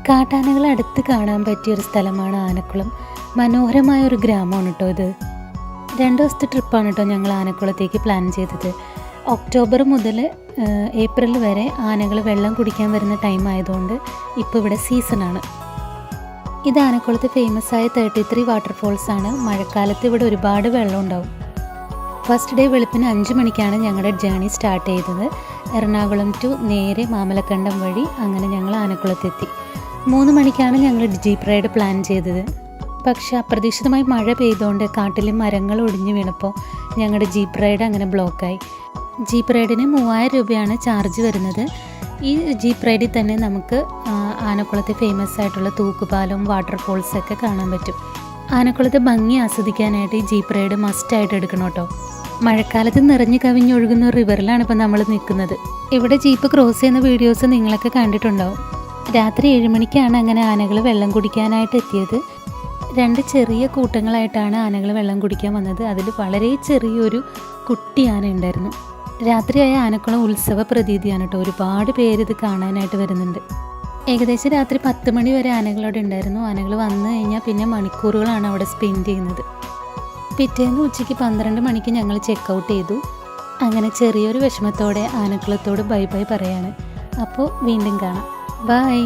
കാട്ടാനകളെ അടുത്ത് കാണാൻ പറ്റിയൊരു സ്ഥലമാണ് ആനക്കുളം. മനോഹരമായ ഒരു ഗ്രാമമാണ് കേട്ടോ ഇത്. 2 ദിവസത്തെ ട്രിപ്പാണ് കേട്ടോ ഞങ്ങൾ ആനക്കുളത്തേക്ക് പ്ലാൻ ചെയ്തത്. ഒക്ടോബർ മുതൽ ഏപ്രിൽ വരെ ആനകൾ വെള്ളം കുടിക്കാൻ വരുന്ന ടൈം ആയതുകൊണ്ട് ഇപ്പോൾ ഇവിടെ സീസണാണ്. ഇത് ആനക്കുളത്ത് ഫേമസ് ആയ 33 വാട്ടർഫോൾസ് ആണ്. മഴക്കാലത്ത് ഇവിടെ ഒരുപാട് വെള്ളം ഉണ്ടാവും. ഫസ്റ്റ് ഡേ വെളുപ്പിന് 5 മണിക്കാണ് ഞങ്ങളുടെ ജേണി സ്റ്റാർട്ട് ചെയ്തത്. എറണാകുളം ടു നേരെ മാമലക്കണ്ടം വഴി അങ്ങനെ ഞങ്ങൾ ആനക്കുളത്തെത്തി. 3 മണിക്കാണ് ഞങ്ങൾ ജീപ്പ് റൈഡ് പ്ലാൻ ചെയ്തത്. പക്ഷെ അപ്രതീക്ഷിതമായി മഴ പെയ്തുകൊണ്ട് കാട്ടിലെ മരങ്ങൾ ഒടിഞ്ഞു വീണപ്പോൾ ഞങ്ങളുടെ ജീപ്പ് റൈഡ് അങ്ങനെ ബ്ലോക്കായി. ജീപ്പ് റൈഡിന് 3000 രൂപയാണ് ചാർജ് വരുന്നത്. ഈ ജീപ്പ് റൈഡിൽ തന്നെ നമുക്ക് ആനക്കുളത്തെ ഫേമസ് ആയിട്ടുള്ള തൂക്കുപാലവും വാട്ടർഫോൾസൊക്കെ കാണാൻ പറ്റും. ആനക്കുളത്തെ ഭംഗി ആസ്വദിക്കാനായിട്ട് ഈ ജീപ്പ് റൈഡ് മസ്റ്റായിട്ട് എടുക്കണം കേട്ടോ. മഴക്കാലത്ത് നിറഞ്ഞു കവിഞ്ഞൊഴുകുന്ന ഒരു റിവറിലാണ് ഇപ്പോൾ നമ്മൾ നിൽക്കുന്നത്. ഇവിടെ ജീപ്പ് ക്രോസ് ചെയ്യുന്ന വീഡിയോസ് നിങ്ങളൊക്കെ കണ്ടിട്ടുണ്ടാവും. രാത്രി 7 മണിക്കാണ് അങ്ങനെ ആനകൾ വെള്ളം കുടിക്കാനായിട്ട് എത്തിയത്. 2 ചെറിയ കൂട്ടങ്ങളായിട്ടാണ് ആനകൾ വെള്ളം കുടിക്കാൻ വന്നത്. അതിൽ വളരെ ചെറിയൊരു കുട്ടി ആന ഉണ്ടായിരുന്നു. രാത്രിയായ ആനക്കുളം ഉത്സവ പ്രതീതിയാണ് കേട്ടോ. ഒരുപാട് പേര് ഇത് കാണാനായിട്ട് വരുന്നുണ്ട്. ഏകദേശം രാത്രി 10 മണി വരെ ആനകളവിടെ ഉണ്ടായിരുന്നു. ആനകൾ വന്നു കഴിഞ്ഞാൽ പിന്നെ മണിക്കൂറുകളാണ് അവിടെ സ്പെൻഡ് ചെയ്യുന്നത്. പിറ്റേന്ന് ഉച്ചയ്ക്ക് 12 മണിക്ക് ഞങ്ങൾ ചെക്കൗട്ട് ചെയ്തു. അങ്ങനെ ചെറിയൊരു വിഷമത്തോടെ ആനക്കുളത്തോട് ബൈ ബൈ പറയാണ്. അപ്പോൾ വീണ്ടും കാണാം. ബൈ.